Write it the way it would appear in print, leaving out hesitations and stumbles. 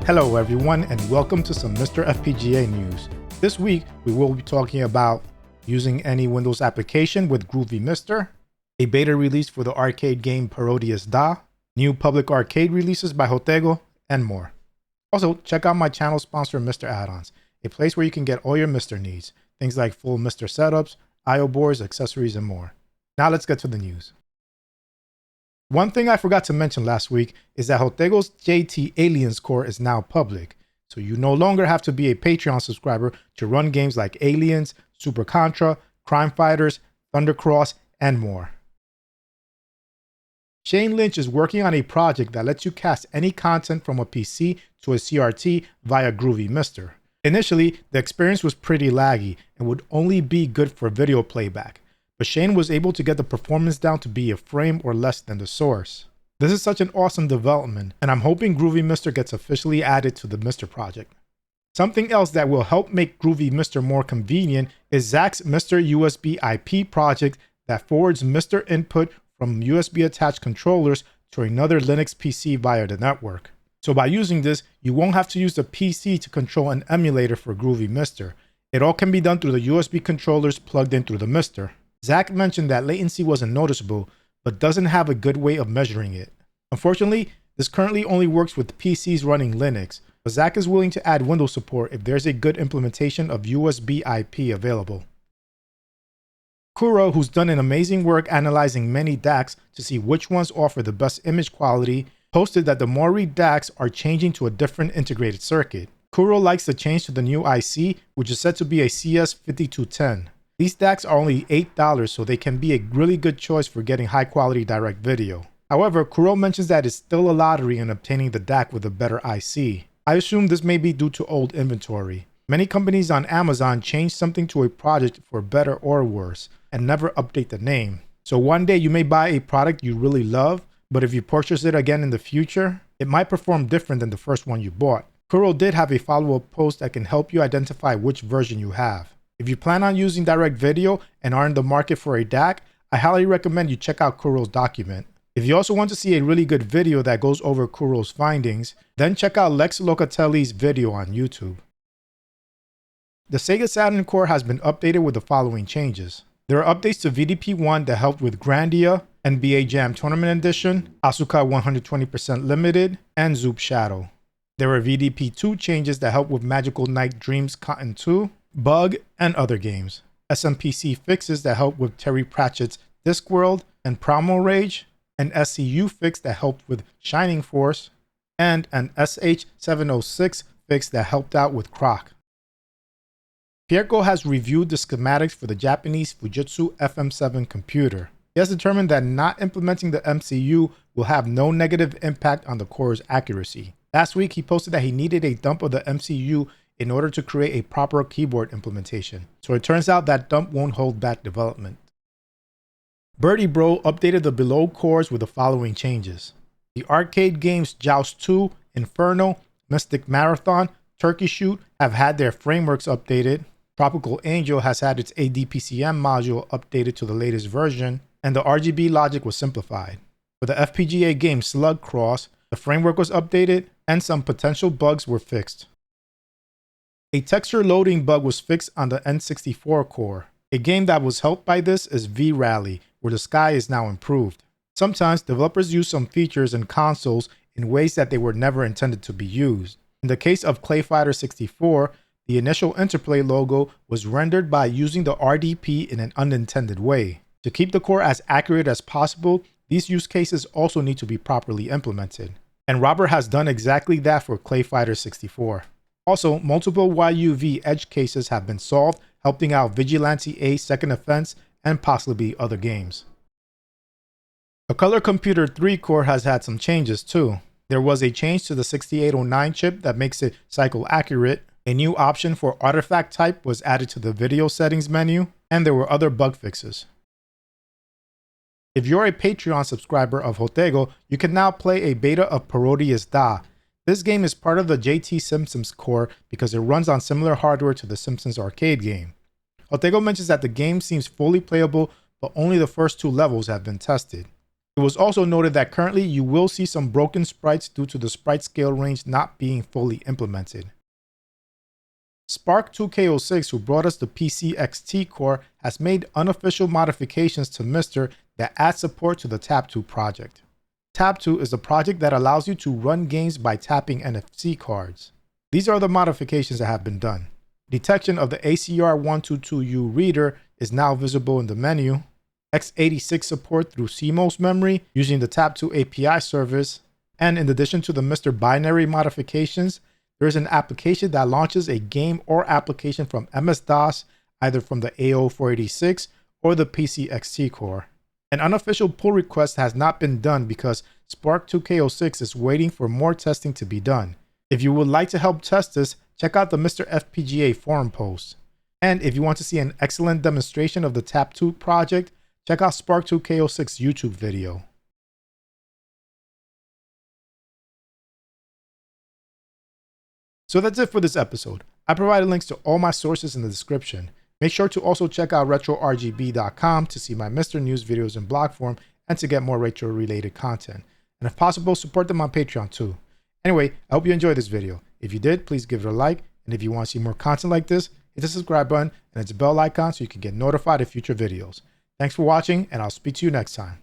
Hello everyone and welcome to some MiSTer FPGA news. This week we will be talking about using any Windows application with Groovy MiSTer, a beta release for the arcade game Parodius DA, new public arcade releases by Jotego, and more. Also, check out my channel sponsor MiSTer Add-ons, a place where you can get all your MiSTer needs, things like full MiSTer setups, I/O boards, accessories, and more. Now let's get to the news. One thing I forgot to mention last week is that Jotego's JT Aliens core is now public, so you no longer have to be a Patreon subscriber to run games like Aliens, Super Contra, Crime Fighters, Thundercross, and more. Shane Lynch is working on a project that lets you cast any content from a PC to a CRT via Groovy MiSTer. Initially, the experience was pretty laggy and would only be good for video playback, but Shane was able to get the performance down to be a frame or less than the source. This is such an awesome development, and I'm hoping Groovy MiSTer gets officially added to the MiSTer project. Something else that will help make Groovy MiSTer more convenient is Zach's MiSTer USB IP project that forwards MiSTer input from USB attached controllers to another Linux PC via the network. So by using this, you won't have to use the PC to control an emulator for Groovy MiSTer. It all can be done through the USB controllers plugged in through the MiSTer. Zach mentioned that latency wasn't noticeable, but doesn't have a good way of measuring it. Unfortunately, this currently only works with PCs running Linux, but Zach is willing to add Windows support if there's a good implementation of USB IP available. Kuro, who's done an amazing work analyzing many DACs to see which ones offer the best image quality, posted that the Mori DACs are changing to a different integrated circuit. Kuro likes the change to the new IC, which is said to be a CS5210. These DACs are only $8, so they can be a really good choice for getting high quality direct video. However, Kuro mentions that it's still a lottery in obtaining the DAC with a better IC. I assume this may be due to old inventory. Many companies on Amazon change something to a project for better or worse, and never update the name. So one day you may buy a product you really love, but if you purchase it again in the future, it might perform different than the first one you bought. Kuro did have a follow-up post that can help you identify which version you have. If you plan on using direct video and are in the market for a DAC, I highly recommend you check out Kuro's document. If you also want to see a really good video that goes over Kuro's findings, then check out Lex Locatelli's video on YouTube. The Sega Saturn core has been updated with the following changes. There are updates to VDP-1 that helped with Grandia, NBA Jam Tournament Edition, Asuka 120% Limited, and Zoop Shadow. There are VDP-2 changes that help with Magical Night Dreams Cotton 2, Bug, and other games. SMPC fixes that help with Terry Pratchett's Discworld and Promo Rage, an SCU fix that helped with Shining Force, and an SH706 fix that helped out with Croc. Pierco has reviewed the schematics for the Japanese Fujitsu FM-7 computer. He has determined that not implementing the MCU will have no negative impact on the core's accuracy. Last week, he posted that he needed a dump of the MCU in order to create a proper keyboard implementation. So it turns out that dump won't hold back development. Birdie Bro updated the below cores with the following changes. The arcade games Joust 2, Inferno, Mystic Marathon, Turkey Shoot have had their frameworks updated. Tropical Angel has had its ADPCM module updated to the latest version, and the RGB logic was simplified. For the FPGA game Slug Cross, the framework was updated and some potential bugs were fixed. A texture loading bug was fixed on the N64 core. A game that was helped by this is V-Rally, where the sky is now improved. Sometimes developers use some features in consoles in ways that they were never intended to be used. In the case of Clay Fighter 64, the initial Interplay logo was rendered by using the RDP in an unintended way. To keep the core as accurate as possible, these use cases also need to be properly implemented. And Robert has done exactly that for Clay Fighter 64. Also, multiple YUV edge cases have been solved, helping out Vigilante A Second Offense and possibly other games. The Color Computer 3 core has had some changes too. There was a change to the 6809 chip that makes it cycle accurate. A new option for artifact type was added to the video settings menu, and there were other bug fixes. If you're a Patreon subscriber of Jotego, you can now play a beta of Parodius DA. This game is part of the JT Simpsons core because it runs on similar hardware to the Simpsons arcade game. Jotego mentions that the game seems fully playable, but only the first 2 levels have been tested. It was also noted that currently you will see some broken sprites due to the sprite scale range not being fully implemented. Spark2K06, who brought us the PCXT core, has made unofficial modifications to MiSTer that add support to the TapTo project. TapTo is a project that allows you to run games by tapping NFC cards. These are the modifications that have been done. Detection of the ACR122U reader is now visible in the menu. x86 support through CMOS memory using the TapTo API service. And in addition to the MiSTer binary modifications, there is an application that launches a game or application from MS-DOS, either from the AO486 or the PCXT core. An unofficial pull request has not been done because Spark2K06 is waiting for more testing to be done. If you would like to help test this, check out the MiSTer FPGA forum post. And if you want to see an excellent demonstration of the TapTo project, check out Spark2K06's YouTube video. So that's it for this episode. I provided links to all my sources in the description. Make sure to also check out RetroRGB.com to see my MiSTer news videos in blog form and to get more retro related content. And if possible, support them on Patreon too. Anyway, I hope you enjoyed this video. If you did, please give it a like. And if you want to see more content like this, hit the subscribe button and its bell icon so you can get notified of future videos. Thanks for watching, and I'll speak to you next time.